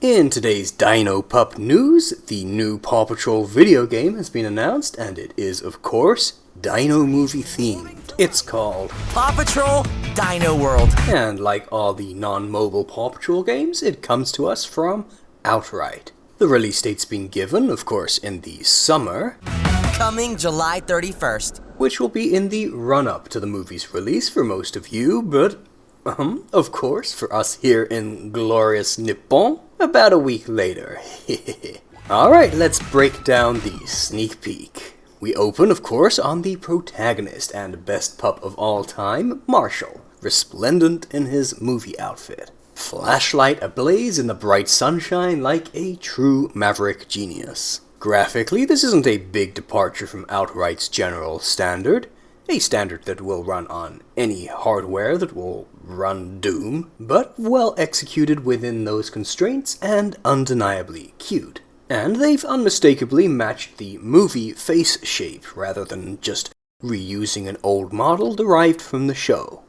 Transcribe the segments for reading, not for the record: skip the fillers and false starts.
In today's Dino Pup news, the new PAW Patrol video game has been announced, and it is, of course, Dino Movie themed. It's called PAW Patrol Dino World. And like all the non-mobile PAW Patrol games, it comes to us from Outright. The release date's been given, of course, in the summer. Coming July 31st. Which will be in the run-up to the movie's release for most of you, but of course, for us here in glorious Nippon, about a week later. Alright, let's break down the sneak peek. We open, of course, on the protagonist and best pup of all time, Marshall, resplendent in his movie outfit. Flashlight ablaze in the bright sunshine like a true maverick genius. Graphically, this isn't a big departure from Outright's general standard. A standard that will run on any hardware that will run Doom, but well executed within those constraints and undeniably cute. And they've unmistakably matched the movie face shape rather than just reusing an old model derived from the show.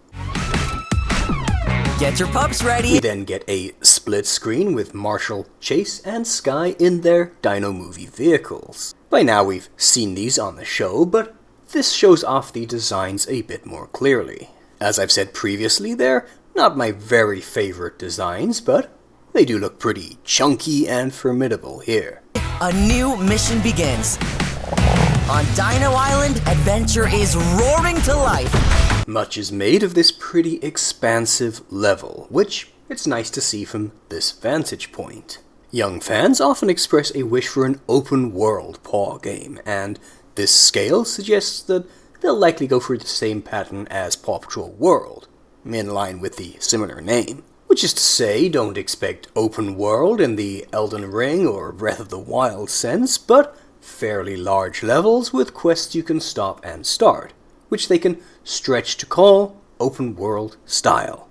Get your pups ready! We then get a split screen with Marshall, Chase, and Skye in their Dino Movie vehicles. By now we've seen these on the show, but this shows off the designs a bit more clearly. As I've said previously, they're not my very favorite designs, but they do look pretty chunky and formidable here. A new mission begins. On Dino Island, adventure is roaring to life. Much is made of this pretty expansive level, which it's nice to see from this vantage point. Young fans often express a wish for an open-world PAW game, and this scale suggests that they'll likely go for the same pattern as PAW Patrol World, in line with the similar name. Which is to say, don't expect open world in the Elden Ring or Breath of the Wild sense, but fairly large levels with quests you can stop and start, which they can stretch to call open world style.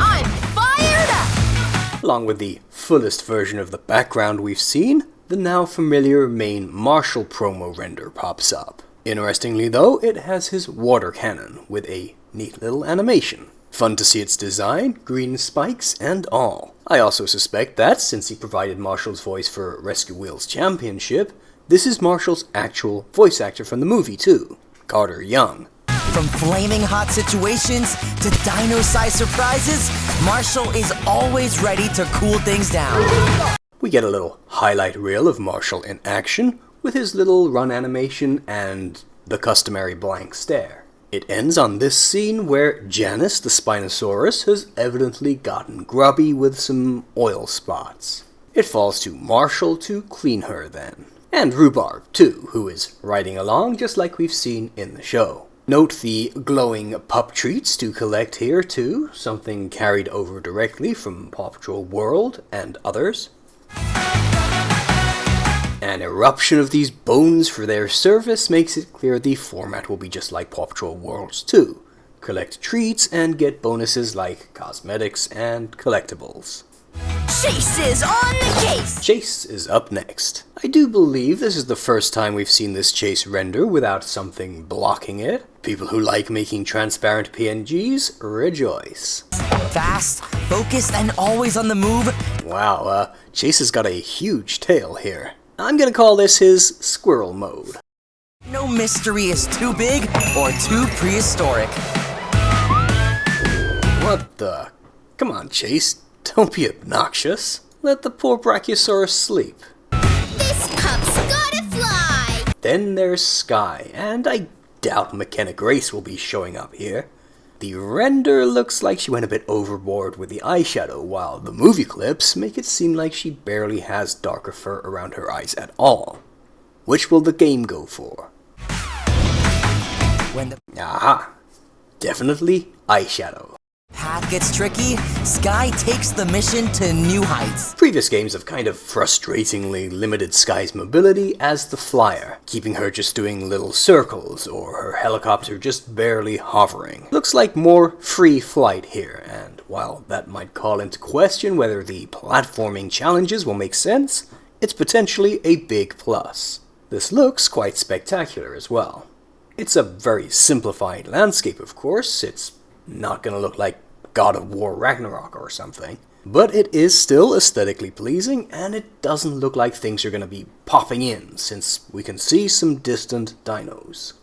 I'm fired up! Along with the fullest version of the background we've seen, the now familiar main Marshall promo render pops up. Interestingly though, it has his water cannon with a neat little animation. Fun to see its design, green spikes, and all. I also suspect that, since he provided Marshall's voice for Rescue Wheels Championship, this is Marshall's actual voice actor from the movie too, Carter Young. From flaming hot situations to dino-sized surprises, Marshall is always ready to cool things down. We get a little highlight reel of Marshall in action, with his little run animation and the customary blank stare. It ends on this scene where Janice the Spinosaurus has evidently gotten grubby with some oil spots. It falls to Marshall to clean her then. And Rhubarb too, who is riding along just like we've seen in the show. Note the glowing pup treats to collect here too, something carried over directly from PAW Patrol World and others. An eruption of these bones for their service makes it clear the format will be just like PAW Patrol Worlds too. Collect treats and get bonuses like cosmetics and collectibles. Chase is on the case! Chase is up next. I do believe this is the first time we've seen this Chase render without something blocking it. People who like making transparent PNGs, rejoice. Fast, focused, and always on the move. Wow, Chase has got a huge tail here. I'm gonna call this his squirrel mode. No mystery is too big or too prehistoric. What the? Come on, Chase. Don't be obnoxious. Let the poor Brachiosaurus sleep. This pup's gotta fly! Then there's Skye, and I doubt McKenna Grace will be showing up here. The render looks like she went a bit overboard with the eyeshadow, while the movie clips make it seem like she barely has darker fur around her eyes at all. Which will the game go for? Aha! Definitely eyeshadow. Path gets tricky, Skye takes the mission to new heights. Previous games have kind of frustratingly limited Skye's mobility as the flyer, keeping her just doing little circles or her helicopter just barely hovering. Looks like more free flight here, and while that might call into question whether the platforming challenges will make sense, it's potentially a big plus. This looks quite spectacular as well. It's a very simplified landscape, of course. It's not gonna look like God of War Ragnarok or something. But it is still aesthetically pleasing, and it doesn't look like things are gonna be popping in, since we can see some distant dinos.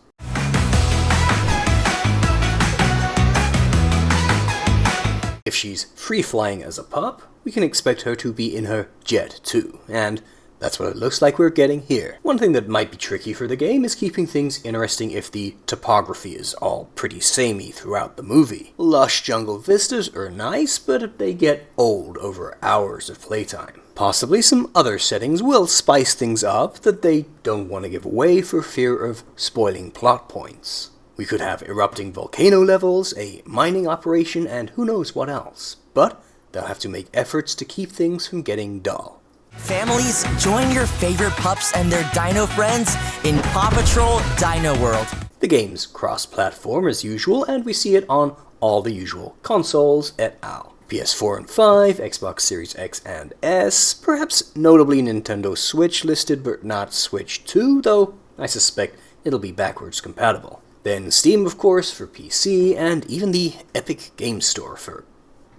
If she's free-flying as a pup, we can expect her to be in her jet too, and that's what it looks like we're getting here. One thing that might be tricky for the game is keeping things interesting if the topography is all pretty samey throughout the movie. Lush jungle vistas are nice, but they get old over hours of playtime. Possibly some other settings will spice things up that they don't want to give away for fear of spoiling plot points. We could have erupting volcano levels, a mining operation, and who knows what else. But they'll have to make efforts to keep things from getting dull. Families, join your favorite pups and their dino friends in PAW Patrol Dino World. The game's cross-platform as usual, and we see it on all the usual consoles et al. PS4 and 5, Xbox Series X and S, perhaps notably Nintendo Switch listed but not Switch 2, though I suspect it'll be backwards compatible. Then Steam, of course, for PC, and even the Epic Game Store for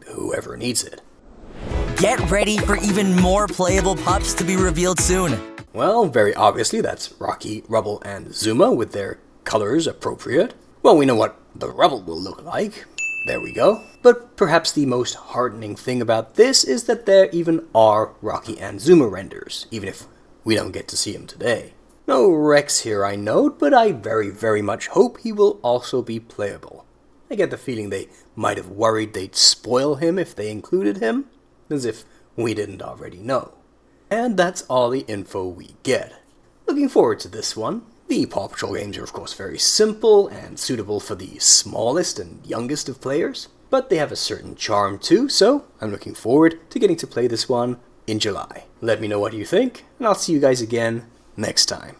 whoever needs it. Get ready for even more playable pups to be revealed soon. Well, very obviously that's Rocky, Rubble, and Zuma with their colors appropriate. Well, we know what the Rubble will look like. There we go. But perhaps the most heartening thing about this is that there even are Rocky and Zuma renders, even if we don't get to see them today. No Rex here, I note, but I very much hope he will also be playable. I get the feeling they might have worried they'd spoil him if they included him, as if we didn't already know. And that's all the info we get. Looking forward to this one. The PAW Patrol games are of course very simple and suitable for the smallest and youngest of players, but they have a certain charm too, so I'm looking forward to getting to play this one in July. Let me know what you think, and I'll see you guys again next time.